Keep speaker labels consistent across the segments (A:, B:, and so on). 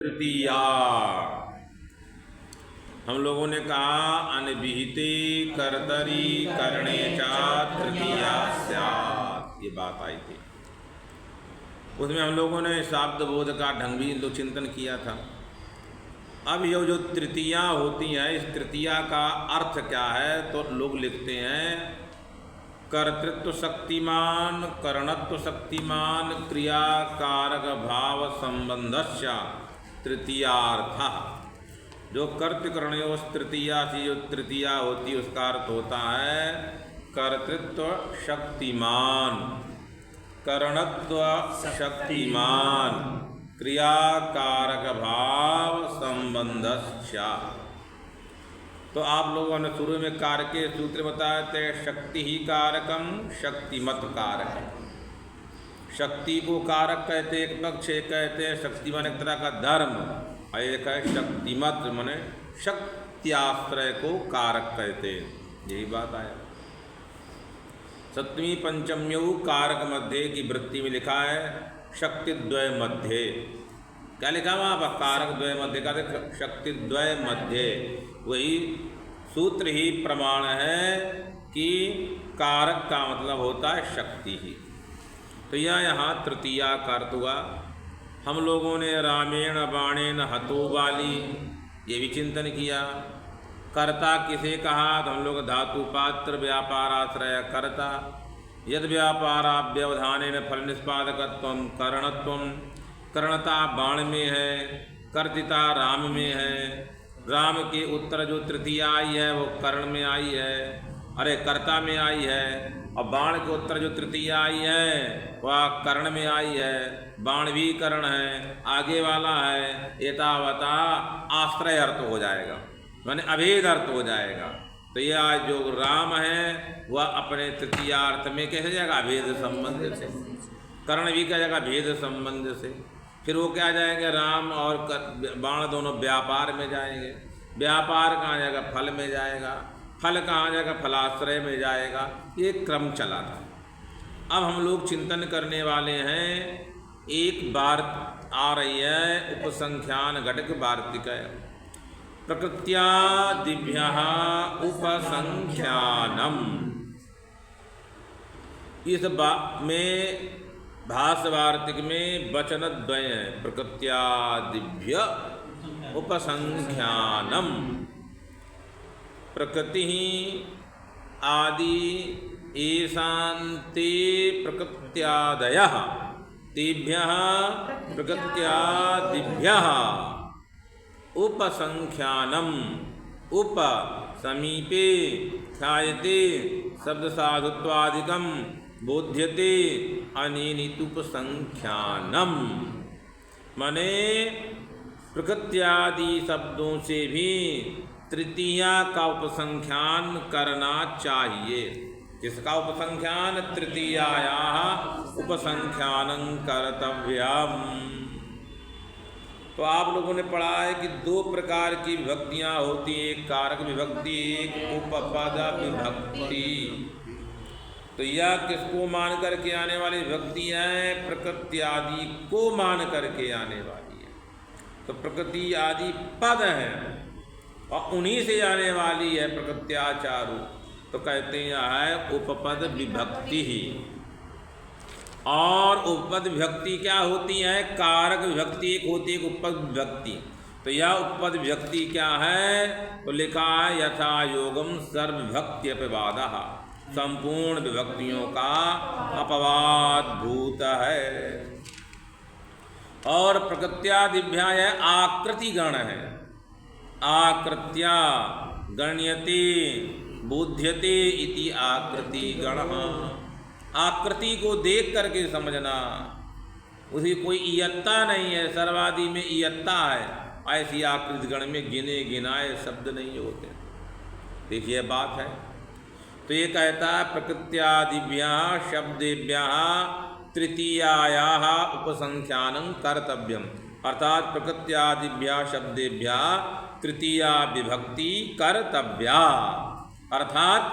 A: तृतीया। हम लोगों ने कहा अनविहिते कर्तरी करणे चा तृतीया स्यात्, ये बात आई थी। उसमें हम लोगों ने शाब्द बोध का ढंग भी तो चिंतन किया था। अब ये जो तृतीया होती है, इस तृतीया का अर्थ क्या है? तो लोग लिखते हैं कर्तृत्व शक्तिमान, करणत्व शक्तिमान, क्रिया कारक भाव संबंधस्य तृतीयार्थः। जो कर्तकरणयोः तृतीया से जो तृतीया होती है उसका अर्थ होता है कर्तृत्व शक्तिमान, करणत्व शक्तिमान, क्रिया कारक भाव संबंधस्य। तो आप लोगों ने शुरू में कारक के सूत्र बताए थे, शक्ति ही कारकम शक्तिमत कारक। शक्ति को कारक कहते एक पक्ष, एक कहते हैं शक्तिमान एक तरह का धर्म, और एक है शक्तिमत माने शक्त्याश्रय को कारक कहते हैं। यही बात आया। सप्तमी पंचम्यौ कारक मध्य की वृत्ति में लिखा है शक्तिद्वय मध्य। क्या लिखा वहाँ पर? कारक द्वय मध्य का शक्तिद्वय मध्य। वही सूत्र ही प्रमाण है कि कारक का मतलब होता है शक्ति ही। तो यह यहाँ तृतीया का अर्थ हुआ। हम लोगों ने रामेण बाणेन हतो वाली ये भी चिंतन किया। कर्ता किसे कहा? तो हम लोग धातु पात्र व्यापाराश्रय कर्ता। यद व्यापाराव्यवधानेन फल निष्पादकत्वं करणत्वं, करणता बाण में है, कर्तिता राम में है। राम के उत्तर जो तृतीया आई है वो कर्ण में आई है, अरे कर्ता में आई है। और बाण के उत्तर जो तृतीया आई है वह कर्ण में आई है। बाण भी कर्ण है, आगे वाला है। एतावता आश्रय अर्थ हो जाएगा, माने अभेद अर्थ हो जाएगा। तो यह जो राम है वह अपने तृतीयार्थ में कैसे जाएगा? अभेद संबंध से। कर्ण भी क्या जाएगा? भेद संबंध से। फिर वो क्या जाएंगे? राम और बाण दोनों व्यापार में जाएंगे। व्यापार कहाँ जाएगा? फल में जाएगा। फल कहाँ जाएगा? फलाश्रय में जाएगा। ये क्रम चला था। अब हम लोग चिंतन करने वाले हैं, एक बार आ रही है उपसंख्यान घटक वार्तिक है। प्रकृत्या दिव्यः उपसंख्यानम। इस में भाष्य वार्तिक में वचन द्वय है, प्रकृत्या दिव्य उपसंख्यानम। प्रकृति आदि एषान्ते प्रकृत्यादयः तेभ्यः प्रकृत्यादिभ्यः उपसंख्यानम। उप समीपे ख्यायते शब्द साधुत्वादिकम बोध्यते अनेनितुपसंख्यानम। माने प्रकृत्यादि शब्दों से भी तृतीया का उपसंख्यान करना चाहिए। किसका उपसंख्यान? तृतीयायाः उपसंख्यानं कर्तव्यम। तो आप लोगों ने पढ़ा है कि दो प्रकार की विभक्तियाँ होती हैं, एक कारक विभक्ति, एक उपपद विभक्ति। तो यह किसको मान करके आने वाली विभक्ति है? प्रकृति आदि को मान करके आने वाली है। तो प्रकृति आदि पद है और उन्हीं से आने वाली है प्रकृत्याचारु। तो कहते हैं यह है उपपद विभक्ति ही। और उपपद विभक्ति क्या होती है? कारक विभक्ति एक होती है, एक उपपद विभक्ति। तो यह उपपद विभक्ति क्या है? तो लिखा है यथा योगम सर्वविभक्ति अपवादः, संपूर्ण विभक्तियों का अपवाद भूत है। और प्रकृत्यादिभ्या यह आकृति गण है। आकृत्या गण्यते बोध्यते इति आकृति गण। आकृति को देख करके समझना, उसकी कोई इयत्ता नहीं है। सर्वादि में इयत्ता है, ऐसी आकृति गण में गिने गिनाए शब्द नहीं होते। देखिए बात है। तो ये कहता है प्रकृत्यादिभ्यः शब्देभ्यः तृतीयायाः उपसंख्यानं कर्तव्यम। अर्थात प्रकृत्यादिभ्यः शब्देभ्यः तृतीया विभक्ति कर्तव्या। अर्थात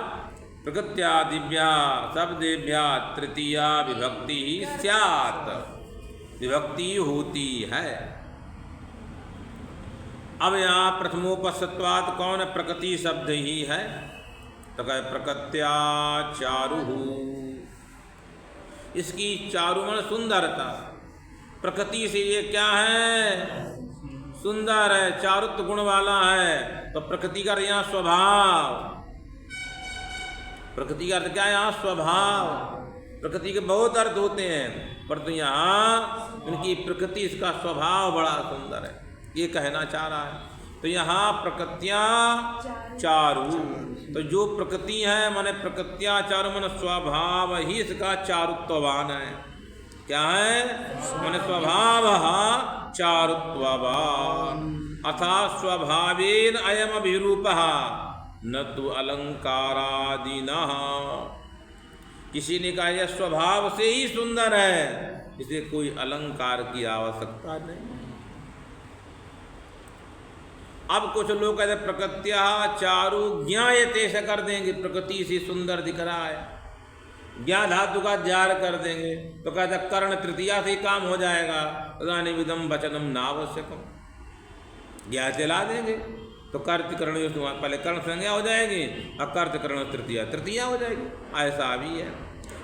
A: प्रकृत्यादिभ्यः शब्देभ्यः तृतीया विभक्ति ही स्यात्, विभक्ति होती है। अब यहाँ प्रथमोपसत्वात् कौन है? प्रकृति शब्द ही है, तो कहे प्रकृत्या चारुः। इसकी चारु मन सुंदरता, प्रकृति से ये क्या है? सुंदर है, चारुत्व गुण वाला है। तो प्रकृति का यहाँ स्वभाव, प्रकृति का अर्थ क्या है? यहाँ स्वभाव। प्रकृति के बहुत अर्थ होते हैं, परंतु यहाँ इनकी प्रकृति, इसका स्वभाव बड़ा सुंदर है, ये कहना चाह रहा है। तो यहाँ प्रकृतियाँ चारु, तो जो प्रकृति है माने प्रकृतियाँ चारु मन स्वभाव ही इसका चारुत्ववान है। क्या है? माने स्वभाव चारुत्ववान, अर्थात स्वभावेन अयम अभिरूपः न तो अलंकारादिनः। किसी ने कहा यह स्वभाव से ही सुंदर है, इसे कोई अलंकार की आवश्यकता नहीं। अब कुछ लोग कहते प्रकृत्या चारु ज्ञायते, से कर देंगे, प्रकृति से सुंदर दिख रहा है, ज्ञा धातु का जार कर देंगे, तो कहते कर्ण तृतीया से काम हो जाएगा। तदानीं इदं वचनम नावश्यकम, ज्ञा चला देंगे तो कर्त कर्ण पहले कर्ण संज्ञा हो जाएगी, अकर्त कर्ण तृतीया हो जाएगी। ऐसा भी है।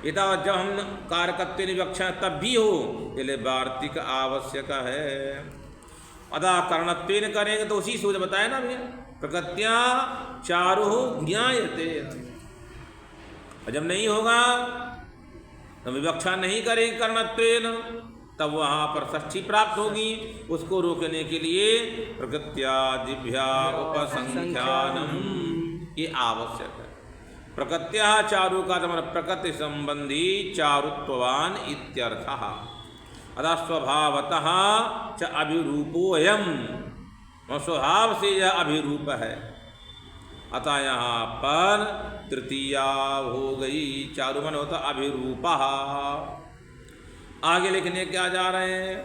A: इता जब हम कारकत्व विवक्षा तब भी हो, इसलिए वार्तिक आवश्यक है। अदा कर्णत्वेन करेंगे तो उसी सूत्र बताया ना भैया, प्रकृत्या चारु ज्ञायते। और जब नहीं होगा तो विवक्षा नहीं करेंगे कर्णत्वेन, तब वहाँ पर षष्ठी प्राप्त होगी। उसको रोकने के लिए प्रकृत्यादिभ्या उपसंख्यानम ये आवश्यक है। प्रकृत्या चारु का प्रकृति संबंधी चारुत्ववान इत्यर्थः। अतः स्वभावतः च अभिरूपोऽयम्, स्वभाव से यह अभिरूप है। अतः यहाँ पर तृतीया हो गई, चारु मन होता अभिरूपः। आगे लिखने क्या जा रहे हैं?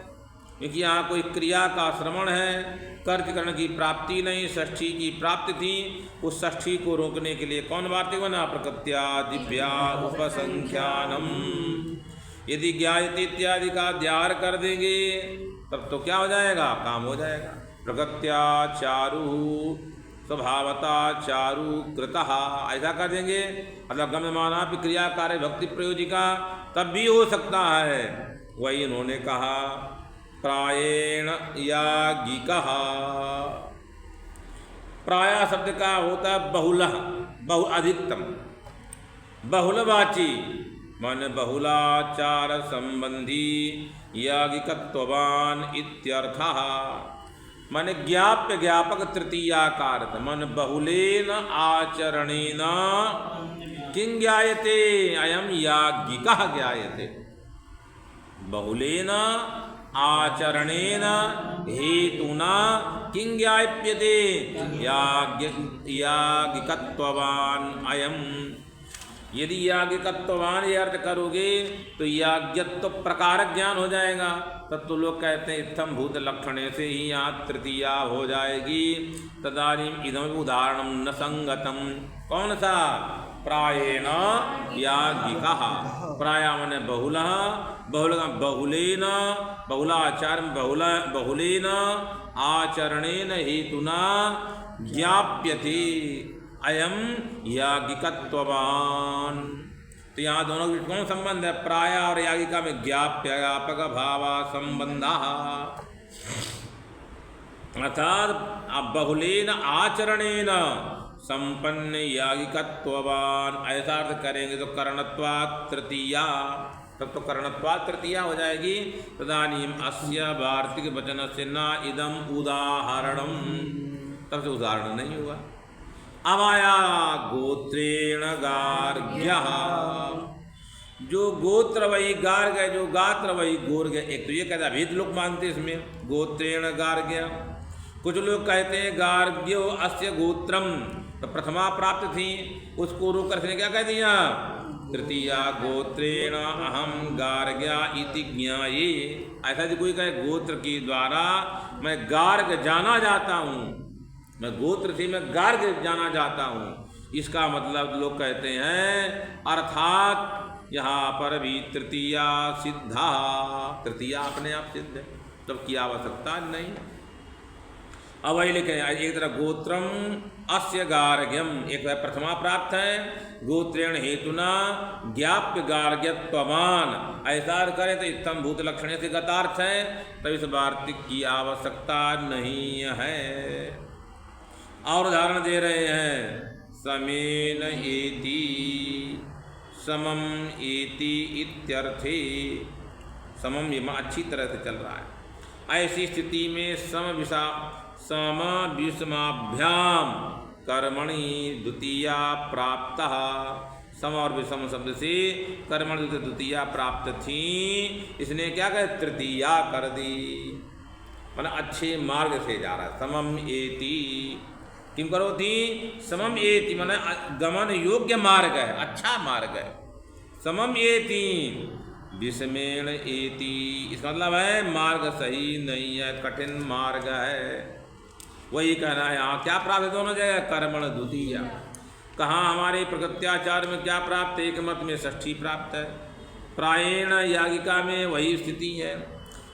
A: क्योंकि यहाँ कोई क्रिया का श्रवण है, कर्तकरण की प्राप्ति नहीं, षष्ठी की प्राप्ति थी। उस षष्ठी को रोकने के लिए कौन वार्तिक बना? प्रकृत्या दिव्या उपसंख्यानम। यदि ज्ञायते इत्यादि का अध्यार कर देंगे तब तो क्या हो जाएगा? काम हो जाएगा। प्रकृत्या चारु स्वभावता चारु कृतः, ऐसा कर देंगे। मतलब गम्यमाना क्रिया कार्य भक्ति प्रयोजिका, तब भी हो सकता है। वही इन्होंने कहा प्रायेण याज्ञिकः। प्राय शब्द का होता है बहुलः, बहु अधिकतम, बहुलवाची मन बहुलाचार संबंधी याज्ञिकत्ववान इत्यर्थः। मन ज्ञाप्य ज्ञापक तृतीयाकार, मन बहुलेन आचरणेन किं ज्ञायते? अयम याज्ञिकः ज्ञायते। बहुलेन आचरणेन हेतुना किं ज्ञाप्यते? याज्ञिकत्ववान अयम। यदि याज्ञिकत्ववान ये अर्थ करोगे तो याज्ञत्व प्रकारक ज्ञान हो जाएगा। तब तो लोग कहते हैं इत्थम भूत लक्षणे से ही यहाँ तृतीया हो जाएगी। तदानीम इदम उदाहरणम न संगतम। कौन सा? प्रायेण याज्ञिकः। प्राय मने बहुलः, बहुल बहुलेन, बहुलाचार बहुलेन आचरणेन हेतुना ज्ञाप्यते अयम याज्ञिकत्ववान। तो यहाँ दोनों के कौन संबंध है? प्राय और याज्ञिका में ज्ञाप्य ज्ञापक भाव संबंध। अर्थात बहुलेन आचरणेन संपन्न याज्ञिकत्ववान, ऐसा अर्थ करेंगे तो कर्णत्वात् तृतीया, तब तो कर्णत्वात् तृतीया हो जाएगी। तदानीम अस्य वार्तिक वचन से न इदम उदाहरणम, तब से उदाहरण नहीं हुआ। अब आया गोत्रेण गार्ग्यः। जो गोत्र वही गार्ग्य, जो गात्र वही गोर्ग्य। एक तो ये कहता भेद लोग मानते इसमें गोत्रेण गार्ग्य। कुछ लोग कहते हैं गार्ग्यो अस्य गोत्रम, तो प्रथमा प्राप्त थी, उसको रोक कर क्या कह दिया? तृतीया गोत्रेण अहम गार्ग्या इति ज्ञाये। ऐसा यदि कोई कहे गोत्र के द्वारा मैं गार्ग जाना जाता हूँ, मैं गोत्र से मैं गार्ग जाना जाता हूँ, इसका मतलब लोग कहते हैं अर्थात यहाँ पर भी तृतीया सिद्धा, तृतीया अपने आप सिद्ध है, तब की आवश्यकता नहीं। अब वही लिखे एक तरह गोत्रम अस्य गार्ग्यम, एक प्रथमा प्राप्त है, गोत्रेण हेतुना ज्ञाप्य गार्ग्यत्वमान, ऐसा करें तो इत्थम भूत लक्षण से गतार्थ है, तब इस वार्तिक की आवश्यकता नहीं है। और उदाहरण दे रहे हैं, समेन एति समम एति इत्यर्थे, समम ये अच्छी तरह से चल रहा है। ऐसी स्थिति में सम विषमाभ्याम कर्मणि द्वितीया प्राप्त, सम और विषम शब्द से कर्मणि द्वितीया प्राप्त थी, इसने क्या कहा तृतीया कर दी, मतलब अच्छे मार्ग से जा रहा है। समम एति किम करो थी, समम एति माने गमन योग्य मार्ग है, अच्छा मार्ग है। समम एति विषमेण एति, इसका मतलब है मार्ग सही नहीं है, कठिन मार्ग है। वही कहना है यहाँ क्या प्राप्त है दोनों जगह, कर्मण द्वितीया। कहाँ हमारे प्रकृत्याचार में क्या प्राप्त है, एक मत में षष्ठी प्राप्त है, प्रायेण यागिका में वही स्थिति है,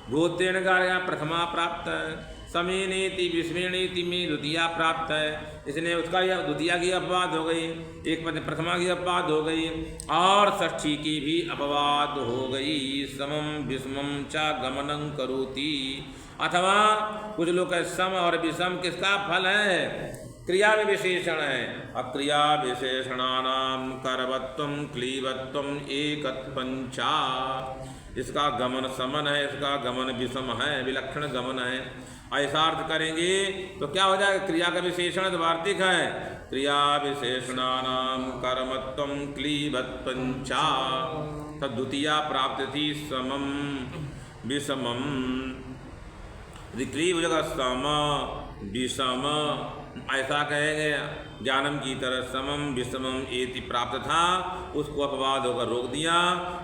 A: गोत्रेण गार्ग्या प्रथमा प्राप्त है, समेनेति विस्मेनेति में द्वितीया प्राप्त है, इसलिए उसका यह द्वितीया की अपवाद हो गई, एक पद प्रथमा की अपवाद हो गई, और षष्ठी की भी अपवाद हो गई। समम विषमम च गमनं करोति, अथवा कुछ लोग सम और विषम किसका फल है, क्रिया में विशेषण है। अक्रिया विशेषणानाम करवत्वम क्लीवत्वम एकत्वंचा, इसका गमन समन है, इसका गमन विषम है, विलक्षण गमन है। ऐसा अर्थ करेंगे तो क्या हो जाएगा, क्रिया का विशेषण वार्तिक है, क्रिया विशेषणानाम कर्मत्वम क्लीवत्वंचा, तब द्वितीया प्राप्त थी समम विषमम, क्लीव जगह सम विषम, ऐसा कहेंगे ज्ञानम की तरह समम विषमम एति प्राप्त था, उसको अपवाद होकर रोक दिया।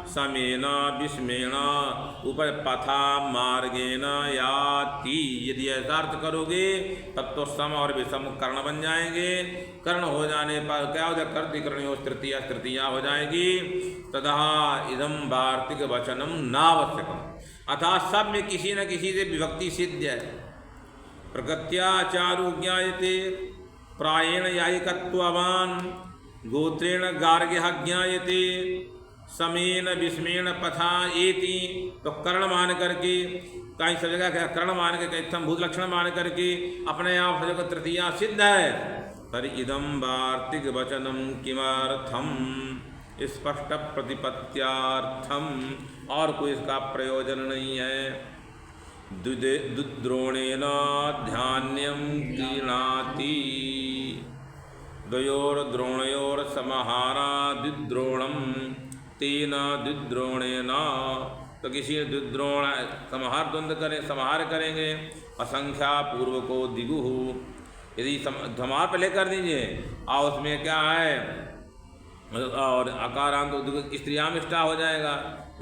A: समेन विषमेण ऊपर पथा मार्गेण याति, यदि ऐसा अर्थ करोगे तब तो सम और विषम कर्ण बन जाएंगे, कर्ण हो जाने पर क्या हो जाए, कर्तिकर्णयो तृतीया तृतीया हो जाएगी। तथा इदम वार्तिक वचनम नावश्यकम, अर्थात सब में किसी न किसी से विभक्ति सिद्ध है। प्रकृत्याचारो ज्ञायते प्रायेण यायिकत्ववान, गोत्रेण गार्ग्यः ज्ञायते, समेन विषमेण पथा एति, तो कर्ण मान करके कहीं सब जगह क्या कर्ण मान के इत्थम भूत लक्षण मान करके अपने आप सब जगह तृतीया सिद्ध है। तर्हि इदम वार्तिक वचनम किमर्थम, स्पष्ट प्रतिपत्त्यार्थम, और कोई इसका प्रयोजन नहीं है। दुद्रोणेन ध्यान्यम क्रीणाति, द्वयोर्द्रोणयोर समाहारा द्विद्रोणम तेन द्विद्रोणेन, तो किसी द्विद्रोण समाहार द्वंद्व करें, समाहार करेंगे, असंख्या पूर्व को दिगुहु, यदि समाहार पहले कर दीजिए और उसमें क्या है और अकारांत तो स्त्रियामिष्टा हो जाएगा,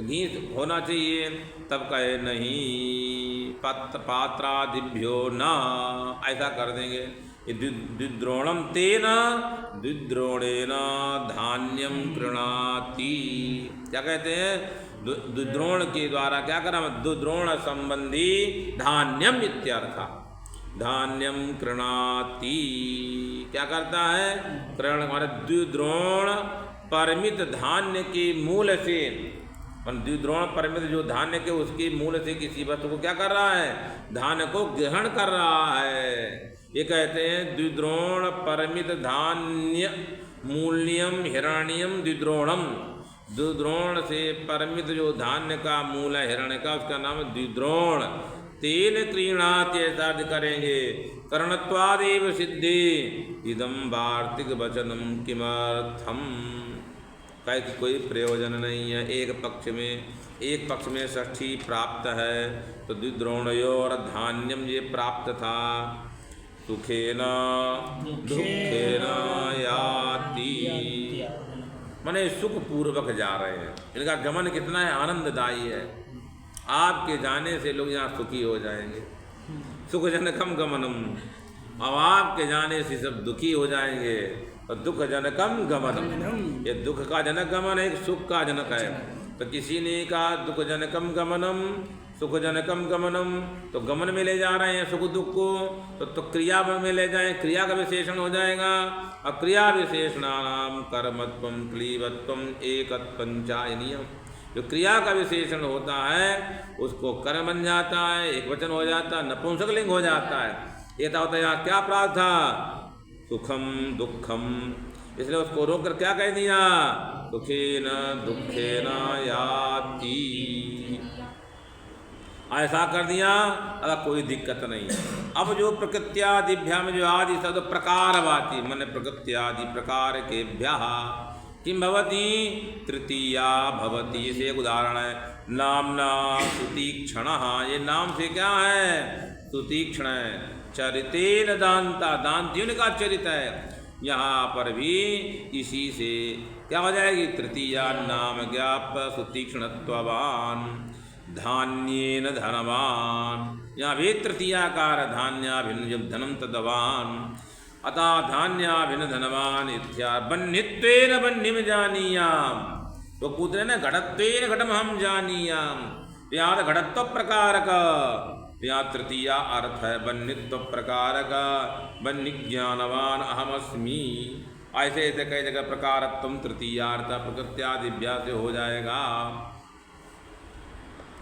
A: घी होना चाहिए, तब कहे नहीं पात्रादिभ्यो न, ऐसा कर देंगे। द्विद्रोणम तेन द्विद्रोणेन धान्यम कृणाति, क्या कहते हैं, द्विद्रोण के द्वारा क्या करा, द्विद्रोण संबंधी धान्यम इत्यर्थ, धान्यम कृणाति, क्या करता है, कृण हमारे द्विद्रोण परिमित धान्य के मूल से, द्विद्रोण परिमित जो धान्य के उसके मूल से किसी वस्तु को क्या कर रहा है, धान्य को ग्रहण कर रहा है। ये कहते हैं द्विद्रोण परिमित धान्य मूल्यम हिरण्यम द्विद्रोणम, द्विद्रोण से परिमित जो धान्य का मूल है हिरण्य का, उसका नाम है द्विद्रोण। तेन क्रीणाति, ऐसा करेंगे, करणत्वादेव सिद्धि, इदम वार्तिक वचनम किमर्थम, कहे कि कोई प्रयोजन नहीं है। एक पक्ष में षष्ठी प्राप्त है तो द्विद्रोणयोर धान्यम ये प्राप्त था, सुखेन दुखेन याति, माने सुख पूर्वक जा रहे हैं, इनका गमन कितना है, आनंददायी है। आपके जाने से लोग यहाँ सुखी हो जाएंगे, सुख जनकम गमनम, अब आपके जाने से सब दुखी हो जाएंगे, तो दुख जनकम गमनम, ये दुख का जनक गमन है, एक सुख का जनक है। तो किसी ने कहा दुख जनकम गमनम, सुख जनकम गमनम, तो गमन में ले जा रहे हैं सुख दुख को, तो क्रिया में ले जाए, क्रिया का विशेषण हो जाएगा। और क्रिया विशेषणानाम कर्मत्वम क्लीबत्वम एकत्वं चायनीयम, जो क्रिया का विशेषण होता है उसको कर्म बन जाता है, एक वचन हो जाता है, नपुंसकलिंग हो जाता है। ये होता है यहाँ क्या प्राप्त था, सुखम दुखम, इसलिए उसको रोक कर क्या कह दिया, सुखेन दुखेन याति, ऐसा कर दिया। अगर कोई दिक्कत नहीं। अब जो प्रकृत्यादिभ्या में जो आदि शब्द प्रकारवाची, मन प्रकृत्यादि प्रकार के भ्या किम भवती, तृतीया भवती, इसे एक उदाहरण है। नामना सुतीक्षण, ये नाम से क्या है, सुतीक्षण है। चरितेन दांता, दांतियों का चरित है। यहाँ पर भी इसी से क्या हो जाएगी, तृतीया नाम ज्ञाप सुतीक्ष्णत्ववान धान्येन धनवान, यहाँ भी तृतीयाकार धान्याभिन्न जब धनम तदवान, अतः धान्याभिन्न धनवान इत्या बन्नित्वेन बन्निम जानीयाम, तो पूछ ना घटत्वेन घटम हम जानीयाम, यहाँ घटत्व प्रकार का, यहाँ तृतीया अर्थ है बन्नित्व प्रकार का, बन्नि ज्ञानवान अहमस्मी, ऐसे ऐसे कई जगह प्रकारत्व तृतीया अर्थ प्रकृत्यादिभ्या से हो जाएगा।